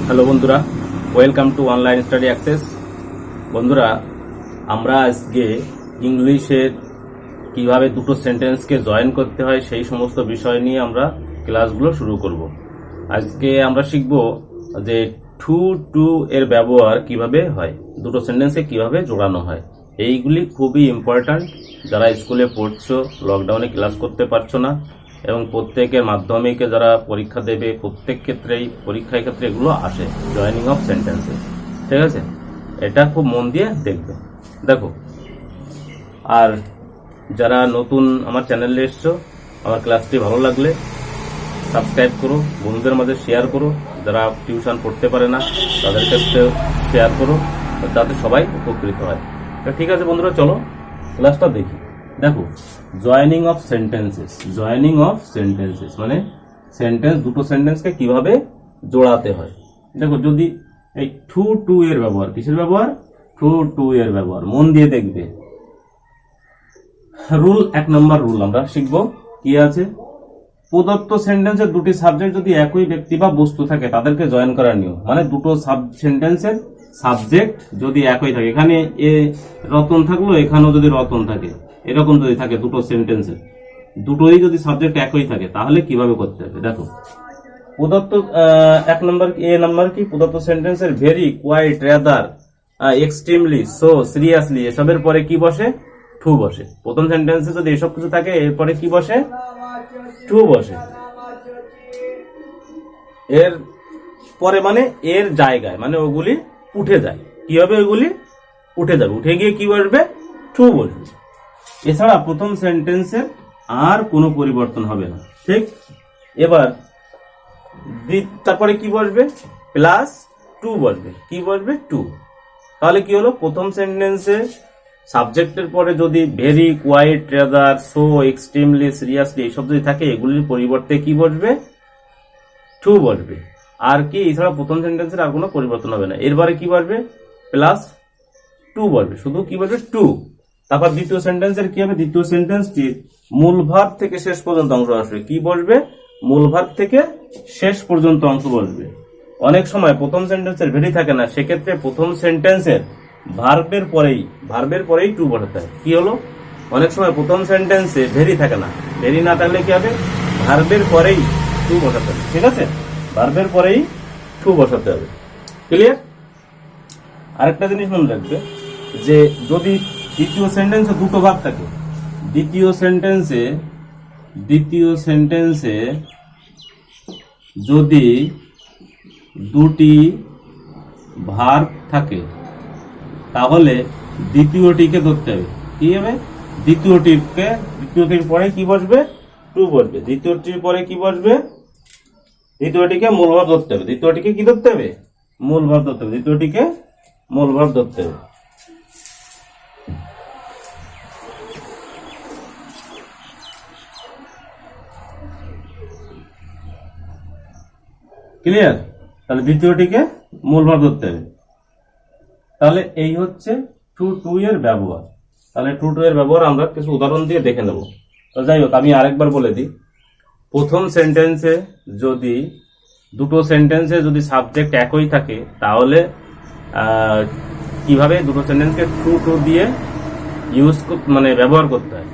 Hello বন্ধুরা, welcome to online study access. বন্ধুরা, আমরা আজকে ইংলিশের কিভাবে দুটো সেন্টেন্সকে জয়েন করতে হয় সেই সমস্ত বিষয় নিয়ে আমরা ক্লাসগুলো শুরু করব। আজকে আমরা শিখব যে টু টু এর ব্যবহার কিভাবে হয়, দুটো সেন্টেন্সকে কিভাবে জোড়ানো হয়। এইগুলি খুবই ইম্পর্ট্যান্ট। যারা স্কুলে পড়ছো, লকডাউনে ক্লাস করতে পারছো না এবং প্রত্যেকের মাধ্যমিকে যারা পরীক্ষা দেবে প্রত্যেক ক্ষেত্রেই পরীক্ষার ক্ষেত্রে এগুলো আসে, জয়নিং অফ সেন্টেন্সেস। ঠিক আছে, এটা খুব মন দিয়ে দেখবে। দেখো, আর যারা নতুন আমার চ্যানেলে এসছো, আমার ক্লাসটি ভালো লাগলে সাবস্ক্রাইব করো, বন্ধুদের মাঝে শেয়ার করো। যারা টিউশন পড়তে পারে না তাদের ক্ষেত্রে শেয়ার করো, যাতে সবাই উপকৃত হয়। ঠিক আছে বন্ধুরা, চলো ক্লাসটা দেখি। দেখো, joining of sentences. Joining of sentences মানে সেন্টেন্স, দুটো সেন্টেন্সকে কিভাবে জোড়াতে হয়। দেখো, যদি এই টু টু এর ব্যবহার, কিসের ব্যবহার? টু টু এর ব্যবহার মন দিয়ে দেখবে। রুল, 1 নম্বর রুল আমরা শিখবো। কি আছে? প্রদত্ত সেন্টেন্সের দুটি সাবজেক্ট যদি একই ব্যক্তি বা বস্তু থাকে তাদেরকে জয়েন করার নিয়ম। মানে দুটো সেন্টেন্সের সাবজেক্ট যদি একই থাকে, এখানে এ রতন থাকলো, এখানেও যদি রতন থাকে, এরকম যদি থাকে দুটো সেন্টেন্সের, দুটোই যদি সাবজেক্ট একই থাকে, তাহলে কিভাবে করতে হবে। দেখো, প্রদত্ত 1 নম্বর এ নাম্বার কি? প্রদত্ত সেন্টেন্সের very, quite, rather, extremely, so, seriously এসবের পরে কি বসে? টু বসে। প্রথম সেন্টেন্সে যদি এসব কিছু থাকে, এরপরে কি বসে? টু বসে। এর পরে মানে এর জায়গায়, মানে ওগুলি উঠে যায়। কি হবে? ওগুলি উঠে যাবে, উঠে গিয়ে কি বসবে? টু বসবে। এছাড়া প্রথম সেন্টেন্সের আর কোনো পরিবর্তন হবে না। ঠিক? এবার তারপরে কি বসবে? প্লাস টু বসবে। কি বসবে? টু। তাহলে কি হলো? প্রথম সেন্টেন্সে সাবজেক্টের পরে যদি very, quite, rather, so, extremely, seriously এইসব যদি থাকে, এগুলির পরিবর্তে কি বসবে? টু বসবে। আর কি? এছাড়া প্রথম সেন্টেন্সের আর কোনো পরিবর্তন হবে না। এরপরে কি বসবে? প্লাস টু বসবে। শুধু কি বসবে? টু। তারপর দ্বিতীয় সেন্টেন্সের কি হবে? দ্বিতীয় সেন্টেন্সটির মূল ভার্ব থেকে শেষ পর্যন্ত অংশ আসবে। কি বসবে? মূল ভার্ব থেকে শেষ পর্যন্ত অংশ বসবে। অনেক সময় প্রথম সেন্টেন্সের ভেরি থাকে না, সেক্ষেত্রে প্রথম সেন্টেন্সের ভার্বের পরেই টু বসাতে হয়। কি হলো? অনেক সময় প্রথম সেন্টেন্সে ভেরি থাকে না, ভেরি না থাকলে কি হবে? ভার্বের পরেই টু বসাতে হবে। ঠিক আছে, ভার্বের পরেই টু বসাতে হবে। ক্লিয়ার? আরেকটা জিনিস মনে রাখবে যে যদি দ্বিতীয় সেন্টেন্সে দুটো ভার্ব থাকে, দ্বিতীয় সেন্টেন্সে যদি দুটি ভার্ব থাকে, তাহলে দ্বিতীয়টিকে ধরতে হবে। কি হবে? দ্বিতীয়টির পরে কি বসবে? টু বসবে। দ্বিতীয়টির পরে কি বসবে? দ্বিতীয়টিকে মূল ভাব ধরতে হবে। দ্বিতীয়টিকে কি ধরতে হবে? মূল ভাব ধরতে হবে। দ্বিতীয়টিকে মূল ভাব ধরতে হবে। ক্লিয়ার? তাহলে দ্বিতীয়টিকে মূল ভাব ধরতে হবে। তাহলে এই হচ্ছে টু টু এর ব্যবহার। তাহলে টু টু এর ব্যবহার আমরা কিছু উদাহরণ দিয়ে দেখে নেব। তো যাই হোক, আমি আরেকবার বলে দিই। প্রথম সেন্টেন্সে যদি দুটো সেন্টেন্সে যদি সাবজেক্ট একই থাকে, তাহলে কিভাবে দুটো সেন্টেন্সকে টু টু দিয়ে মানে ব্যবহার করতে হয়।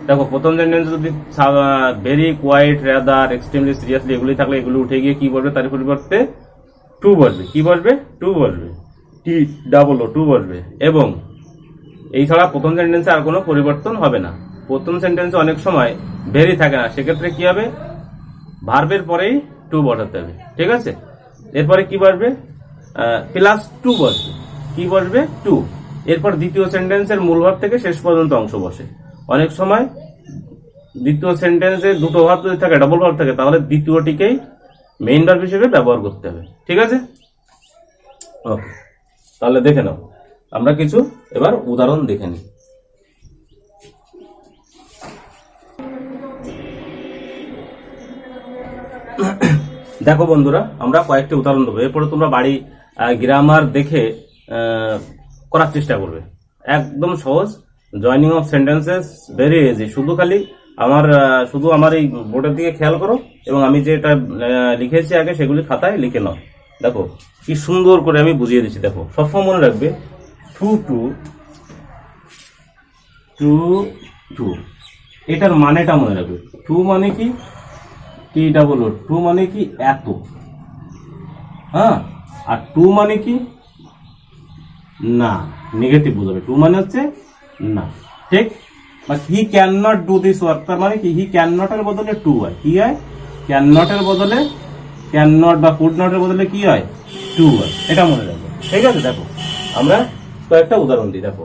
দেখো, প্রথম সেন্টেন্সে যদি very, quite, rather, extremely, seriously এগুলি থাকলে এগুলি উঠে গিয়ে কি বসবে? তার পরিবর্তে টু বসবে। কি বসবে? টু বসবে। টু বসবে। এবং এই ছাড়া প্রথম সেন্টেন্সে আর কোনো পরিবর্তন হবে না। প্রথম সেন্টেন্সে অনেক সময় ভেরি থাকে না, সেক্ষেত্রে কি হবে? ভার্বের পরেই টু বসাতে হবে। ঠিক আছে, এরপরে কি বসবে? প্লাস টু বসবে। কি বসবে? টু। এরপর দ্বিতীয় সেন্টেন্সের মূল ভার্ব থেকে শেষ পর্যন্ত অংশ বসে। অনেক সময় দ্বিতীয় সেন্টেন্সে দুটো ভার্ব যদি থাকে, ডাবল ভার্ব থাকে, তাহলে দ্বিতীয়টিকেই মেইন ভার্ব হিসেবে ব্যবহার করতে হবে। ঠিক আছে, ওকে। তাহলে দেখে নাও, আমরা কিছু এবার উদাহরণ দেখে নিই। দেখো বন্ধুরা, আমরা কয়েকটি উদাহরণ দেবো। এরপরে তোমরা বাড়ি গ্রামার দেখে করার চেষ্টা করবে। একদম সহজ। Joining of sentences very easy. শুধু আমার এই বোর্ডের দিকে খেয়াল করো এবং আমি যেটা লিখেছি আগে সেগুলি খাতায় লিখে নাও। দেখো কি সুন্দর করে আমি বুঝিয়ে দিচ্ছি। দেখো সবসময় মনে রাখবে টু টু টু টু, এটার মানেটা মনে রাখবে। টু মানে কি, টি ডাবল ও, টু মানে কি এত, হ্যাঁ। আর টু মানে কি না, নেগেটিভ বোঝাবে। টু মানে হচ্ছে না, ঠিক। But he can not do this work, তার মানে কি হি ক্যান নট এর বদলে টু হয়, কি হয়, ক্যান নট এর বদলে ক্যান নট বা কুড নট এর বদলে কি হয়, টু হয়। এটা মনে রাখবে, ঠিক আছে। দেখো আমরা কয়েকটা উদাহরণ দিই, দেখো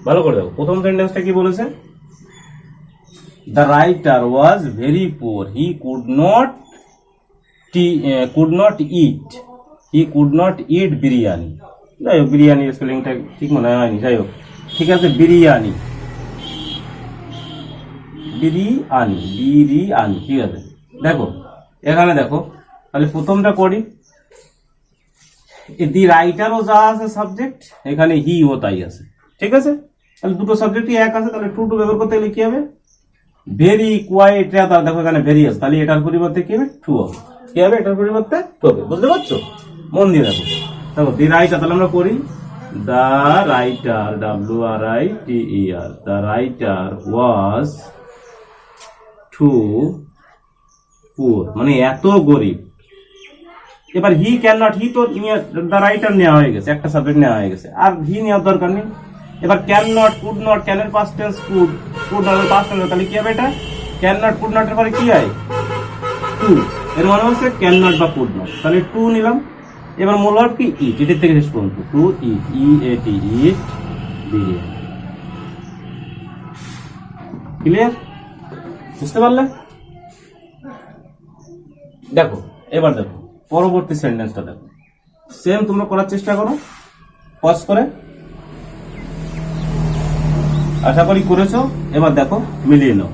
ভালো করে দেখো। প্রথম সেন্টেন্সটা কি বলেছে, the writer was very poor, he could not eat biryani. যাই হোক, বিরিয়ানি স্পেলিংটা ঠিক মনে হয়নি, যাই হোক ঠিক আছে, বিরিয়ানি, ঠিক আছে। দেখো এখানে দেখো, তাহলে প্রথমটা করি, দি রাইটারও যা আছে সাবজেক্ট, এখানে হি ও তাই আছে, ঠিক আছে। তাহলে দুটো সাবজেক্টই এক আছে, তাহলে টু টু ব্যবহার করতে গেলে কি হবে, ভেরি কোয়াইট রাদার, দেখো এখানে ভেরি আছে, তাহলে এটার পরিবর্তে কি হবে, টু হবে, কি হবে, এটার পরিবর্তে টু হবে। বুঝতে পারছো, মন দিয়ে দেখো। দেখো দি রাইটার, তাহলে আমরা করি the writer, WRITER, the writer was too poor, মানে এত গরিব। এবার হি ক্যান নট, হি তো দ্য রাইটার নেওয়া হয়ে গেছে, একটা সাবজেক্ট নেওয়া হয়ে গেছে, আর হি নেওয়ার দরকার নেই। এবার ক্যান নট, কুড নট, ক্যানের past tense could, could not past tense, তাহলে কি হবে, এটা ক্যান নট কুড নট এর পরে কি হয়, টু, এর মানে হচ্ছে ক্যান নট বা কুড নট, তাহলে টু নিলাম। এবার মূল ভার্ব কি ইট, এটির থেকে শেষ পর্যন্ত টু ইট, EAT, ইট বিরিয়ানি। ক্লিয়ার, বুঝতে পারলে? দেখো এবার দেখো পরবর্তী সেন্টেন্সটা দেখো, সেম তোমরা করার চেষ্টা করো, পজ করে, আশা করি করেছো। এবার দেখো মিলিয়ে নাও।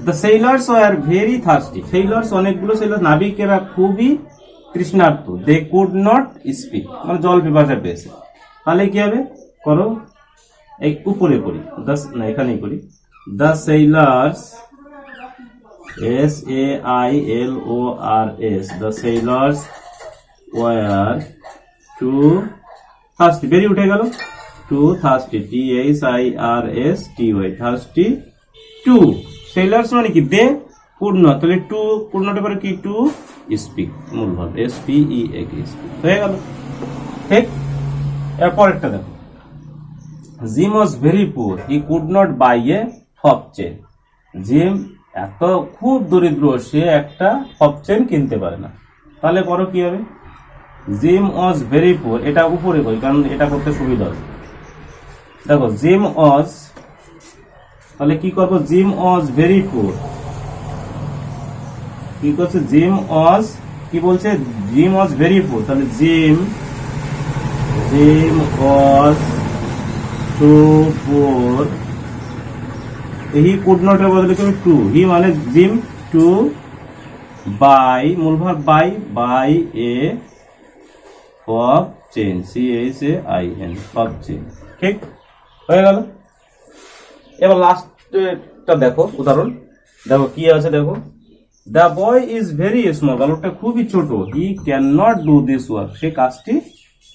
দ্য সেইলার্স ওয়ার ভেরি থার্স্টি, সেইলার্স অনেকগুলো সেইলার, নাবিকেরা খুবই তৃষ্ণার্ত, দে কুড নট স্পিক, মানে জল পিপাসা পেয়েছে। তাহলে কি হবে, করো এই উপরে করি, না এখানেই করি, the sailors, SAILORS, the sailors were too thirsty, very উঠে গেল, too thirsty, THIRSTY, thirsty to, sailors মানে কি দে কুড নট, তাহলে টু কুড নট এর কি, টু স্পিক, মূল ভাব SPEAK, হয়ে গেল, ঠিক। এরপর একটা দেখো, Jim was very poor, he could not buy a fob chain, Jim এত খুব দরিদ্র, সে একটা ফব চেন কিনতে পারে না। তাহলে করো কি হবে, জিম ওয়াজ ভেরি পুয়ার, এটা উপরে করি কারণ এটা করতে সুবিধা হবে। দেখো জিম ওয়াজ, তাহলে কি করবো, জিম ওয়াজ ভেরি পুয়ার, কি করছে, জিম ওয়াজ, কি বলছে, জিম ওয়াজ ভেরি পুয়ার, তাহলে Jim was too poor, he could not এর বদলে তুমি টু, হি মানে জিম, টু বাই, মূল verb buy a fob chain, CHAIN, fob chain, ঠিক হয়ে গেল। এবার লাস্টটা দেখো উদাহরণ, দেখো কি আছে, দেখো the boy is very small, বালকটা খুবই ছোট, he can not do this work, সে কাজটি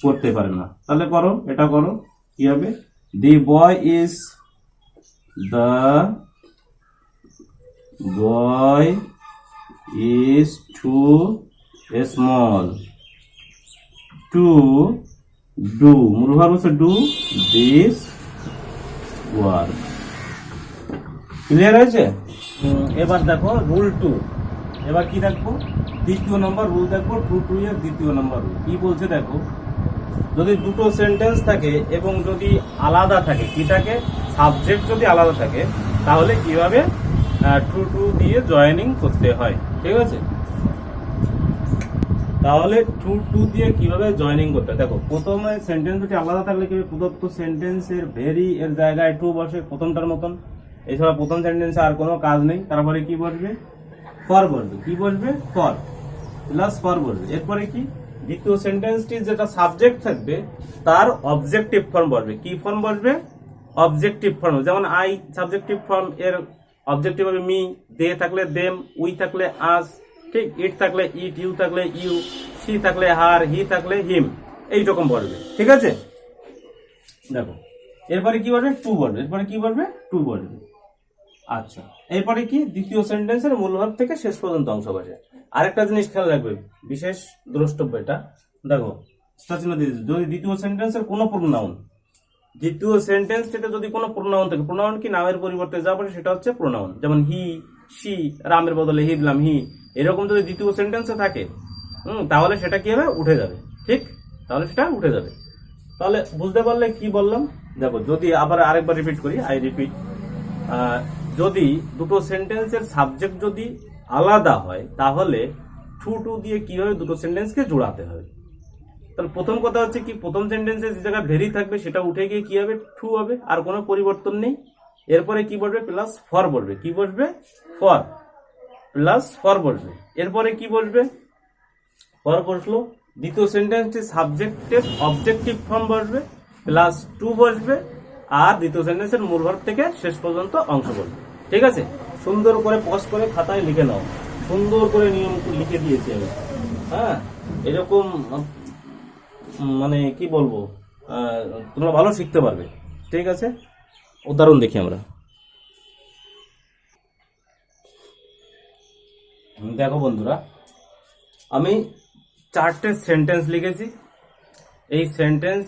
করতে পারে না। তাহলে করো, এটা করো, কি হবে, the boy is, the boy is too small to do, মূল ভার্ব হচ্ছে do this work। ক্লিয়ার হয়েছে? এবার দেখো রুল 2, এবার কি দেখবো, দ্বিতীয় নম্বর রুল দেখবো, 2 এর দ্বিতীয় নম্বর রুল কি বলছে দেখো, যদি দুটো সেন্টেন্স থাকে এবং যদি আলাদা থাকে, কি থাকে, সাবজেক্ট যদি আলাদা থাকে, তাহলে কিভাবে টু দিয়ে জয়েনিং করতে হয়, ঠিক আছে। তাহলে টু দিয়ে কিভাবে জয়েনিং করতে হয়, দেখো প্রথমে সেন্টেন্স দুটি আলাদা থাকলে কি, প্রদত্ত সেন্টেন্সের ভেরি এর জায়গায় টু বসে প্রথমটার মতন, এছাড়া প্রথম সেন্টেন্সে আর কোনো কাজ নেই, তারপরে কি বসবে, ফর বসবে, কি বসবে, ফর প্লাস ফর বসবে। এরপরে কি, দ্বিতীয় সেন্টেন্সটি যেটা সাবজেক্ট থাকবে তার অবজেক্টিভ ফর্ম বসবে, কি ফর্ম বসবে, অবজেক্টিভ ফর্ম। যেমন আই সাবজেক্টিভ ফর্ম, এর অবজেক্টিভ হবে মি, দে থাকলে দেম, উই থাকলে আস, ঠিক, ইট থাকলে ইট, ইউ থাকলে ইউ, সি থাকলে হার, হি থাকলে হিম, এইরকম বলবে। ঠিক আছে, দেখো এরপরে কি বলবে, টু বলবে। এরপরে কি বলবে, টু বলবে। আচ্ছা, এরপরে কি, দ্বিতীয় সেন্টেন্সের মূল ভাব থেকে শেষ পর্যন্ত অংশ বসে। আরেকটা জিনিস খেয়াল রাখবে, বিশেষ দ্রষ্টব্য এটা, দেখো যদি দ্বিতীয় সেন্টেন্সের কোনো প্রোনাউন, দ্বিতীয় সেন্টেন্সটিতে যদি কোনো প্রোনাউন থাকে, প্রোনাউন কি নামের পরিবর্তে যা বলে সেটা হচ্ছে প্রোনাউন, যেমন হি, সি, রামের বদলে হি দিলাম হি, এরকম যদি দ্বিতীয় সেন্টেন্সে থাকে তাহলে সেটা কি হবে, উঠে যাবে। ঠিক, তাহলে সেটা উঠে যাবে। তাহলে বুঝতে পারলে কি বললাম। দেখো যদি আবার আরেকবার রিপিট করি, আই রিপিট, যদি দুটো সেন্টেন্সের সাবজেক্ট যদি আলাদা হয় তাহলে টু টু দিয়ে কিভাবে দুটো সেন্টেন্সকে জোড়াতে হবে। তাহলে প্রথম কথা হচ্ছে কি, প্রথম সেন্টেন্সে যে জায়গায় ভেরি থাকবে সেটা উঠে গিয়ে কি হবে, টু হবে, আর কোনো পরিবর্তন নেই। এরপরে কি বলবে, প্লাস ফর বলবে। কি বসবে, ফর, প্লাস ফর বসবে। এরপরে কি বসবে, ফর বসলো। দ্বিতীয় সেন্টেন্সটি সাবজেক্টের অবজেক্টিভ ফর্ম বসবে, প্লাস টু বসবে, আর দ্বিতীয় সেন্টেন্সের মূল ভার্ব থেকে শেষ পর্যন্ত অংশ বসবে। ঠিক আছে, সুন্দর করে পজ করে খাতায় লিখে নাও, সুন্দর করে নিয়ম লিখে দিয়েছি আমি। হ্যাঁ, এরকম মানে কি বলবো, তোমরা ভালো শিখতে পারবে। ঠিক আছে, উদাহরণ দেখি আমরা। দেখো বন্ধুরা, আমি 4টে সেন্টেন্স লিখেছি। এই সেন্টেন্স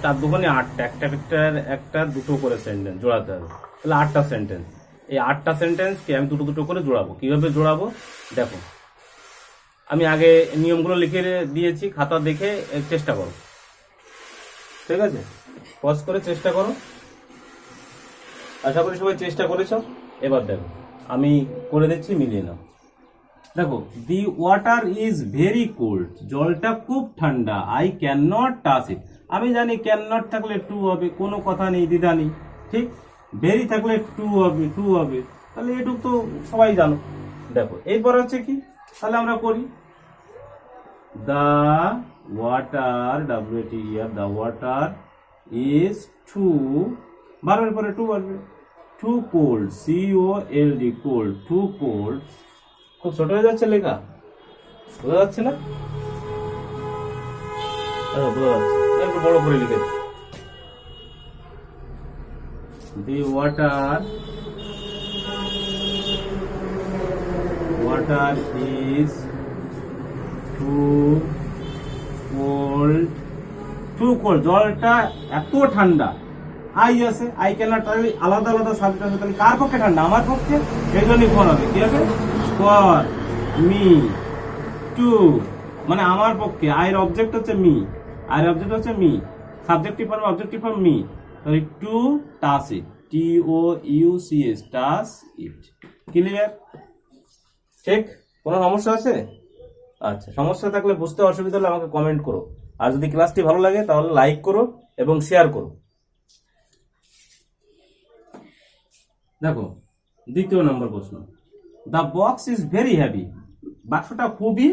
4 দুগুণে 8টা, একটা দুটো করে সেন্টেন্স জোড়াতে হবে, তাহলে 8টা সেন্টেন্স। এই 8টা সেন্টেন্সকে আমি দুটো দুটো করে জোড়াবো। কিভাবে জোড়াবো দেখো, আমি আগে নিয়মগুলো লিখে দিয়েছি, খাতা দেখে চেষ্টা করো। ঠিক আছে, পজ করে চেষ্টা করো, আশা করি সবাই চেষ্টা করেছ। এবার দেখো আমি করে দিচ্ছি, মিলিয়ে নাও। দেখো, দি ওয়াটার ইজ ভেরি কোল্ড, জলটা খুব ঠান্ডা। I can not touch it, আমি জানি ক্যান নট থাকলে টু হবে, কোনো কথা নেই, দ্বিধা নেই। ঠিক, ভেরি থাকলে টু হবে, তাহলে এটুকু তো সবাই জানো। দেখো এরপর হচ্ছে কি, তাহলে আমরা করি, the water, WATER, the water is too, বারবার পরে টু আসবে, too cold, COLD, cold, too cold. খুব ছোট হয়ে যাচ্ছে লেখা, বোঝা যাচ্ছে না? বোঝা যাচ্ছে, একটু বড় করে লিখেছি। The water is too cold, জলটা এত ঠান্ডা। আই আছে, আই ক্যানট, তাহলে আলাদা আলাদা সাবজেক্ট আছে, তাহলে কার পক্ষে ঠান্ডা, আমার পক্ষে, এই জন্যই ফর হবে। কি হবে, ফর মি টু, মানে আমার পক্ষে। আয়ের অবজেক্ট হচ্ছে মি, আয়ের অবজেক্ট হচ্ছে me, subjective form, objective form me, তাহলে to touch it, TOUCH, touch it. Clear? ঠিক, কোনো সমস্যা আছে? আচ্ছা, সমস্যা থাকলে, বুঝতে অসুবিধা হলে আমাকে কমেন্ট করো, আর যদি ক্লাসটি ভালো লাগে তাহলে লাইক করো এবং শেয়ার করো। দেখো দ্বিতীয় নম্বর প্রশ্ন, the box is very heavy, বাক্সটা খুবই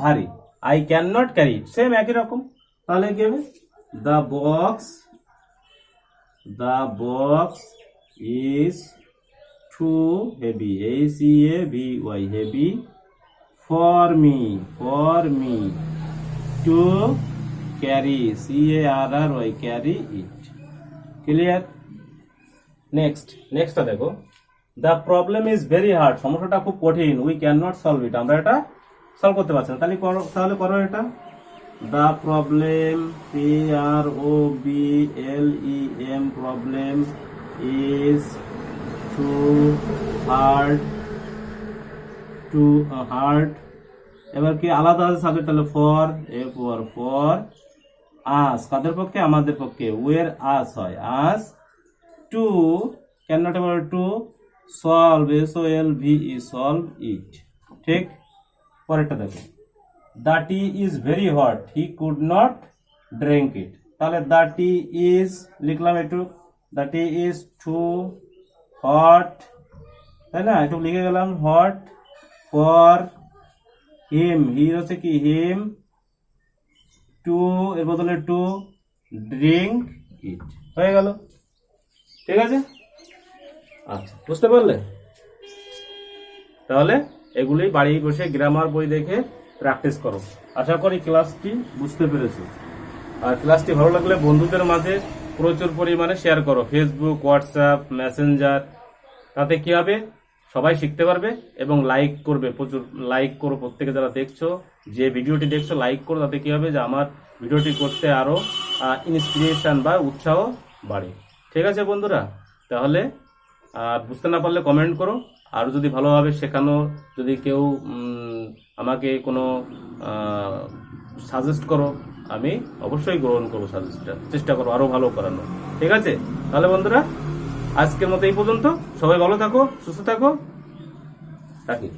ভারী। I can not carry it, same একই রকম। তাহলে কি হবে, the box is too heavy, HEAVY, heavy, for me to carry, CARRY, carry it. Clear? নেক্সটটা দেখো, the problem is very hard, সমস্যাটা খুব কঠিন। We can not solve it, আমরা এটা সলভ করতে পারছি না। তাহলে করো এটা, the problem, PROBLEM, problem is too hard. এবার কি আলাদা আছে সাবজেক্ট, তাহলে ফর, ফর আস, কাদের পক্ষে, আমাদের পক্ষে, ওয়ের আস হয়, আস টু, can not able to solve, SOLVE, solve it. ঠিক, পরেরটা দেখো, the tea is very hot, he could not drink it. তাহলে দ্য টি ইজ লিখলাম একটু, the tea is too hot, তাই না, একটু লিখে গেলাম, হট, ফর হিম, হি হচ্ছে কি, হিম টু, এর বদলে টু ড্রিঙ্ক ইট, হয়ে গেল। ঠিক আছে, আচ্ছা, বুঝতে পারলে? তাহলে এগুলি বাড়ি বসে গ্রামার বই দেখে প্র্যাকটিস করো। আশা করি ক্লাসটি বুঝতে পেরেছো। আর ক্লাসটি ভালো লাগলে বন্ধুদের মাঝে প্রচুর পরিমাণে শেয়ার করো, ফেসবুক, হোয়াটসঅ্যাপ, মেসেঞ্জার। তাতে কি হবে, সবাই শিখতে পারবে। এবং লাইক করবে, প্রচুর লাইক করো। প্রত্যেকে যারা দেখছো, যে ভিডিওটি দেখছো লাইক করো। তাতে কি হবে যে আমার ভিডিওটি করতে আরো ইন্সপিরেশন বা উৎসাহ বাড়ে। ঠিক আছে বন্ধুরা, তাহলে বুঝতে না পারলে কমেন্ট করো। আর যদি ভালোভাবে শেখানো, যদি কেউ আমাকে কোনো সাজেস্ট করো, আমি অবশ্যই গ্রহণ করবো সাজেস্টটা, চেষ্টা করবো আরো ভালো করানো। ঠিক আছে, তাহলে বন্ধুরা আজকের মতো এই পর্যন্ত। সবাই ভালো থাকো, সুস্থ থাকো, রাখি।